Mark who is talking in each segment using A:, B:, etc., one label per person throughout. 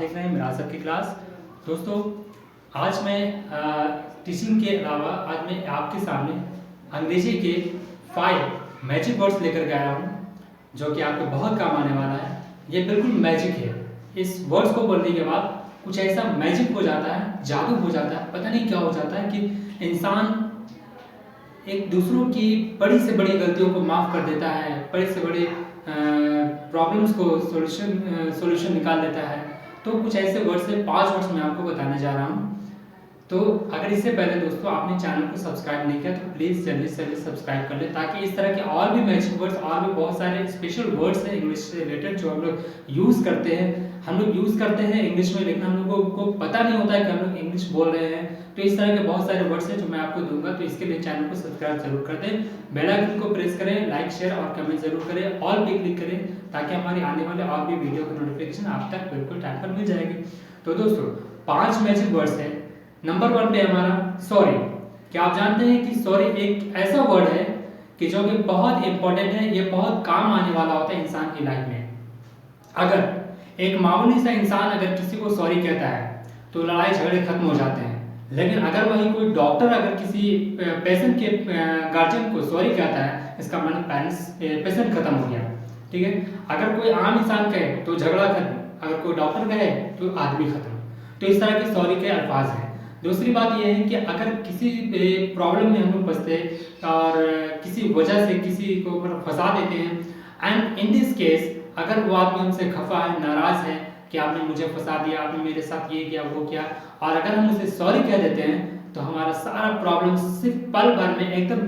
A: देख रहे हैं मिरासत की क्लास। दोस्तों, आज मैं टीचिंग के अलावा आज मैं आपके सामने अंग्रेजी के 5 मैजिक वर्ड्स लेकर के आया हूँ, जो कि आपको बहुत काम आने वाला है। ये बिल्कुल मैजिक है। इस वर्ड्स को बोलने के बाद कुछ ऐसा मैजिक हो जाता है, जादू हो जाता है, पता नहीं क्या हो जाता है कि इंसान एक दूसरों की बड़ी से बड़ी गलतियों को माफ़ कर देता है, बड़े से बड़े प्रॉब्लम्स को सॉल्यूशन निकाल देता है। तो कुछ ऐसे वर्ड्स से 5 वर्ड्स मैं आपको बताने जा रहा हूँ। तो अगर इससे पहले दोस्तों आपने चैनल को सब्सक्राइब नहीं किया तो प्लीज़ जल्दी से जल्दी सब्सक्राइब कर लें, ताकि इस तरह के और भी मैजिक वर्ड्स और भी बहुत सारे स्पेशल वर्ड्स हैं इंग्लिश से रिलेटेड जो हम लोग यूज़ करते हैं। हम लोग यूज़ करते हैं इंग्लिश में, लेकिन हम लोगों को पता नहीं होता है कि हम लोग इंग्लिश बोल रहे हैं। तो इस तरह के बहुत सारे वर्ड्स हैं जो मैं आपको दूंगा, तो इसके लिए चैनल को सब्सक्राइब जरूर कर दें, बेल आइकन को प्रेस करें, लाइक शेयर और कमेंट जरूर करें, ऑल पे क्लिक करें, ताकि हमारी आने वाले और भी वीडियो की नोटिफिकेशन आप तक बिल्कुल टाइम पर मिल जाएगी। तो दोस्तों 5 मैजिक वर्ड्स हैं। नंबर 1 पे हमारा सॉरी। क्या आप जानते हैं कि सॉरी एक ऐसा वर्ड है कि जो कि बहुत इंपॉर्टेंट है, ये बहुत काम आने वाला होता है इंसान की लाइफ में। अगर एक मामूली सा इंसान अगर किसी को सॉरी कहता है तो लड़ाई झगड़े खत्म हो जाते हैं, लेकिन अगर वही कोई डॉक्टर अगर किसी पेशेंट के गार्जियन को सॉरी कहता है, इसका मतलब पेशेंट खत्म हो गया। ठीक है, अगर कोई आम इंसान कहे तो झगड़ा खत्म, अगर कोई डॉक्टर कहे तो आदमी खत्म। तो इस तरह के सॉरी के अल्फाज हैं। दूसरी बात यह है कि अगर किसी प्रॉब्लम में हम लोग फंसते और किसी वजह से किसी को फंसा देते हैं, एंड इन दिस केस अगर वो आदमी हमसे खफा है, नाराज है कि आपने मुझे फंसा दिया, आपने मेरे साथ ये किया वो किया, और अगर हम उसे सॉरी कह देते हैं तो हमारा सारा प्रॉब्लम सिर्फ पल भर में एकदम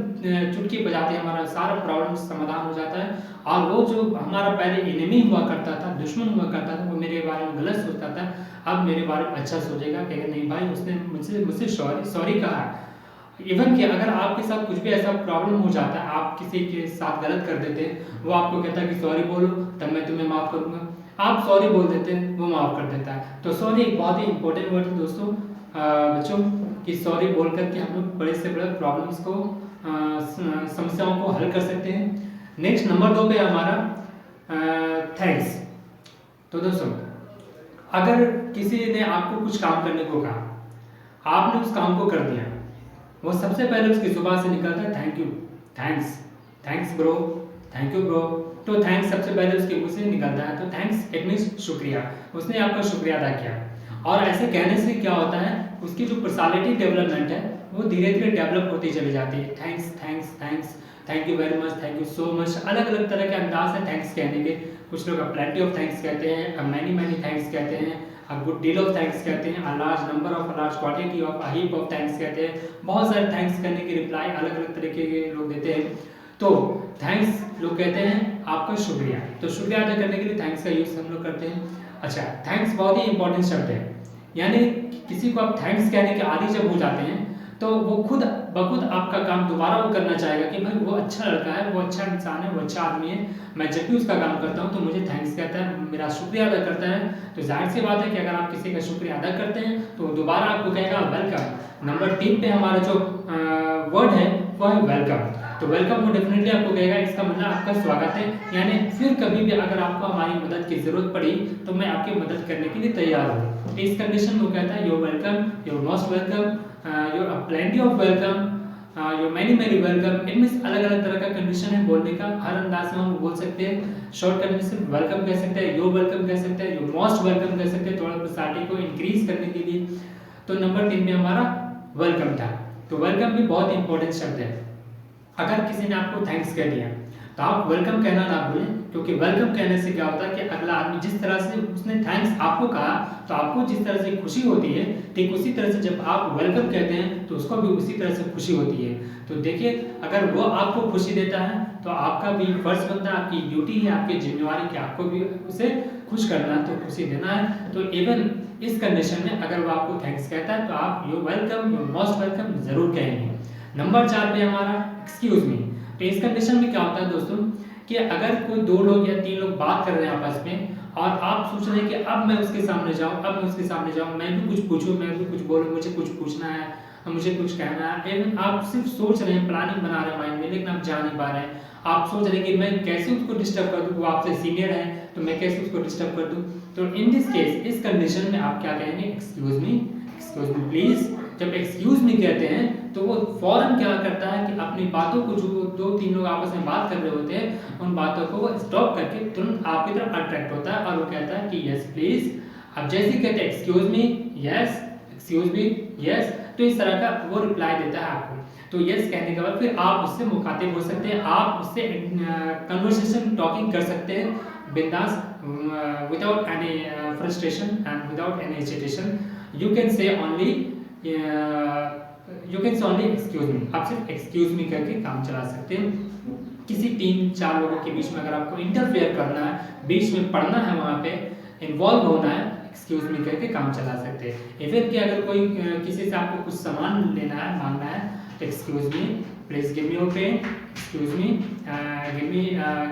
A: चुटकी बजाते हमारा सारा प्रॉब्लम समाधान हो जाता है। और वो जो हमारा पहले एनिमी हुआ करता था, दुश्मन हुआ करता था, वो मेरे बारे में गलत सोचता था, अब मेरे बारे में अच्छा सोचेगा, कहेगा नहीं भाई उसने मुझसे सॉरी कहा। इवन कि अगर आपके साथ कुछ भी ऐसा प्रॉब्लम हो जाता है, आप किसी के साथ गलत कर देते हैं, वो आपको कहता है कि सॉरी बोलो तब मैं तुम्हें माफ़ करूँगा, आप सॉरी बोल देते हैं, वो माफ़ कर देता है। तो सॉरी एक बहुत ही इंपॉर्टेंट वर्ड है दोस्तों, बच्चों, कि सॉरी बोल करके हम लोग बड़े से बड़े प्रॉब्लम्स को समस्याओं को हल कर सकते हैं। नेक्स्ट नंबर 2 पे हमारा थैंक्स। तो दोस्तों, अगर किसी ने आपको कुछ काम करने को कहा, आपने उस काम को कर दिया, वो सबसे पहले उसकी जुबान से निकलता है thank you, thanks, thanks bro, thank you bro. तो थैंक्स सबसे पहले उसके मुंह से निकलता है। तो थैंक्स इट मीन्स शुक्रिया, उसने आपका शुक्रिया अदा किया। और ऐसे कहने से क्या होता है, उसकी जो पर्सनालिटी डेवलपमेंट है वो धीरे धीरे डेवलप होती चली जाती है। Thanks thanks thanks, thank you very much, thank you so much, अलग अलग तरह के अंदाज है थैंक्स कहने के। कुछ लोग प्लेंटी ऑफ थैंक्स कहते हैं, मैनी मैनी थैंक्स कहते हैं, a good deal of thanks कहते हैं, a large number of, a large quantity of, a heap of thanks कहते हैं। बहुत सारे थैंक्स करने की रिप्लाई अलग अलग तरीके के लोग देते हैं। तो थैंक्स लोग कहते हैं आपका शुक्रिया, तो शुक्रिया अदा करने के लिए थैंक्स का यूज़ हम लोग करते हैं। अच्छा, थैंक्स बहुत ही इंपॉर्टेंट शब्द है, यानी किसी को आप थैंक्स कहने के आदी जब हो जाते हैं तो वो खुद बखुद आपका काम दोबारा वो करना चाहेगा कि भाई वो अच्छा लड़का है, वो अच्छा इंसान है, वो अच्छा आदमी है, मैं जब भी उसका काम करता हूँ तो मुझे थैंक्स कहता है, मेरा शुक्रिया अदा करता है। तो जाहिर सी बात है कि अगर आप किसी का शुक्रिया अदा करते हैं तो दोबारा आपको कहेगा वेलकम। नंबर 3 पे हमारा जो वर्ड है वो है वेलकम। तो वेलकम को डेफिनेटली आपको कहेगा, इसका मतलब आपका स्वागत है, यानी फिर कभी भी अगर आपको हमारी मदद की जरूरत पड़ी तो मैं आपकी मदद करने के लिए तैयार हूँ। इस कंडीशन में वो कहता है your welcome, your most welcome, your plenty of welcome, your many many welcome. It means अलग अलग तरह का कंडीशन है बोलने का, हर अंदाज में हम बोल सकते हैं। शॉर्ट कंडीशन वेलकम कह सकते हैं, योर वेलकम कह सकते हैं, योर मोस्ट वेलकम कह सकते हैं, थोड़ा पर्सनालिटी को इंक्रीज करने के लिए। तो नंबर 3 में हमारा वेलकम था। तो वेलकम भी बहुत इंपॉर्टेंट शब्द है। अगर किसी ने आपको थैंक्स कह दिया तो आप वेलकम कहना ना भूलें, क्योंकि वेलकम कहने से क्या होता है कि अगला आदमी जिस तरह से उसने थैंक्स आपको कहा तो आपको जिस तरह से खुशी होती है, ठीक उसी तरह से जब आप वेलकम कहते हैं तो उसको भी उसी तरह से खुशी होती है। तो देखिए, अगर वो आपको खुशी देता है तो आपका भी फर्ज बनता है, आपकी ड्यूटी है, आपकी जिम्मेवारी कि आपको भी उसे खुश करना है, तो खुशी देना है। तो इवन इस कंडीशन में अगर वो आपको थैंक्स कहता है तो आप you welcome, you most welcome जरूर कहेंगे। नंबर 4 पे हमारा एक्सक्यूज मी। तो इस कंडीशन में क्या होता है दोस्तों कि अगर कोई 2 लोग या 3 लोग बात कर रहे हैं आपस में और आप सोच रहे हैं कि अब मैं उसके सामने जाऊं, अब मैं उसके सामने जाऊं, मैं भी कुछ पूछूं, मैं भी कुछ बोलूं, मुझे कुछ पूछना है, मुझे कुछ कहना है, लेकिन आप सिर्फ सोच रहे हैं, प्लानिंग बना रहे हैं माइंड में, लेकिन आप जा नहीं पा रहे हैं। आप सोच रहे हैं कि मैं कैसे उसको डिस्टर्ब कर दूं, वो आपसे सीनियर है तो मैं कैसे उसको डिस्टर्ब कर दूं। तो इन दिस केस, इस कंडीशन में आप क्या कहेंगे, एक्सक्यूज मी प्लीज। जब एक्सक्यूज मी कहते हैं तो वो फौरन क्या करता है कि अपनी बातों को, जो दो तीन लोग आपस में बात कर रहे होते हैं, उन बातों को वो स्टॉप करके तुरंत आपकी तरफ अट्रैक्ट होता है और वो कहता है कि यस प्लीज। अब जैसे ही कहते हैं excuse me, yes, excuse me, yes, तो इस तरह का वो रिप्लाई देता है आपको। तो यस कहने के बाद फिर आप उससे मुखातिब हो सकते हैं, आप उससे कन्वर्सेशन टॉकिंग कर सकते हैं बिंदास, without any frustration and without any hesitation. You can say only excuse me. आप सिर्फ एक्सक्यूज मी करके काम चला सकते हैं। किसी 3-4 लोगों के बीच में अगर आपको इंटरफेयर करना है, बीच में पढ़ना है, वहाँ पे इन्वॉल्व होना है, एक्सक्यूज मी करके काम चला सकते हैं। इवन कि अगर कोई किसी से आपको कुछ सामान लेना है, मांगना है, तो excuse me please give me your pen, excuse me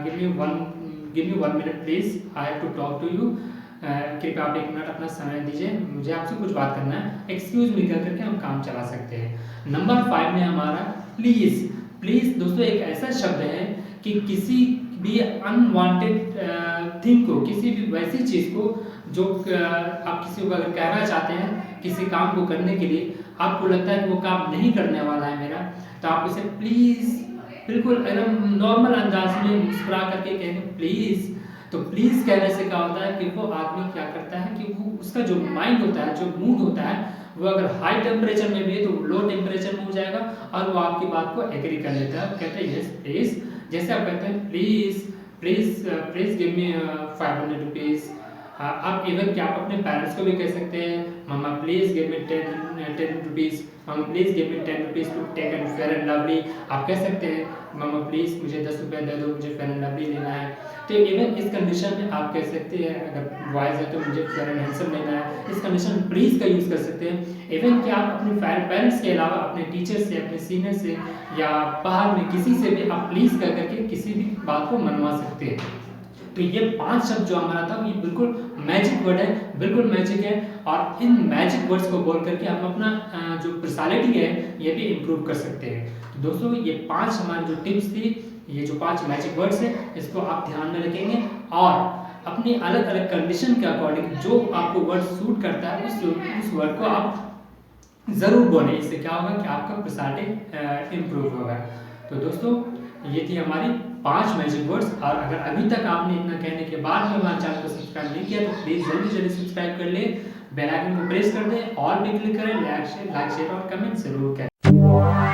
A: give me 1 minute please, I have to talk to you, कृपया आप 1 मिनट अपना समय दीजिए, मुझे आपसे कुछ बात करना है। एक्सक्यूज मी कर करके हम काम चला सकते हैं। नंबर 5 में हमारा प्लीज। प्लीज दोस्तों एक ऐसा शब्द है कि किसी भी अनवांटेड थिंग को, किसी भी वैसी चीज़ को जो आप किसी को अगर कहना चाहते हैं, किसी काम को करने के लिए आपको लगता है कि वो काम नहीं करने वाला है मेरा, तो आप उसे प्लीज़ बिल्कुल एकदम नॉर्मल अंदाज में मुस्कुरा करके कहेंगे प्लीज़। तो प्लीज़ कहने से क्या होता है कि वो आदमी क्या करता है कि वो उसका जो माइंड होता है, जो मूड होता है, वो अगर हाई टेम्परेचर में भी है तो लो टेम्परेचर में हो जाएगा और वो आपकी बात को एग्री कर लेता है, कहते हैं यस प्लीज़। जैसे आप कहते हैं please please please give me 500 rupees. आप इवन क्या आप अपने पेरेंट्स को भी कह सकते हैं, मामा प्लीज़ गिव मी 10 रुपीज़, मामा please give me 10 rupees to take and Fair and Lovely. आप कह सकते हैं मामा प्लीज़ मुझे 10 रुपये दे दो, मुझे फेयर एंड लवली लेना है। तो इवन इस कंडीशन में आप कह सकते हैं, अगर बॉयज़ है तो मुझे फेयर एंड हैंडसम लेना है, इस कंडीशन में प्लीज़ का यूज़ कर सकते हैं। इवन कि आप अपने पेरेंट्स के अलावा अपने टीचर से, अपने सीनियर से या बाहर में किसी से भी आप प्लीज़ कह करके किसी भी बात को मनवा सकते हैं। तो ये 5 शब्द जो हमारा था ये बिल्कुल मैजिक वर्ड है, बिल्कुल मैजिक है, और इन मैजिक वर्ड्स को बोल करके हम अपना जो पर्सनालिटी है ये भी इम्प्रूव कर सकते हैं। तो दोस्तों ये 5 हमारी जो टिप्स थी, ये जो 5 मैजिक वर्ड्स हैं, इसको आप ध्यान में रखेंगे और अपनी अलग अलग कंडीशन के अकॉर्डिंग जो आपको वर्ड सूट करता है उस वर्ड को आप ज़रूर बोलें। इससे क्या होगा कि आपका पर्सनालिटी इम्प्रूव होगा। तो दोस्तों ये थी हमारी 5 मैजिक वर्ड्स, और अगर अभी तक आपने इतना कहने के बाद में हमारे चैनल को सब्सक्राइब नहीं किया तो प्लीज़ जल्दी जल्दी सब्सक्राइब कर ले, बेल आइकन को प्रेस कर दें, ऑल पे क्लिक करें, लाइक शेयर और कमेंट जरूर करें।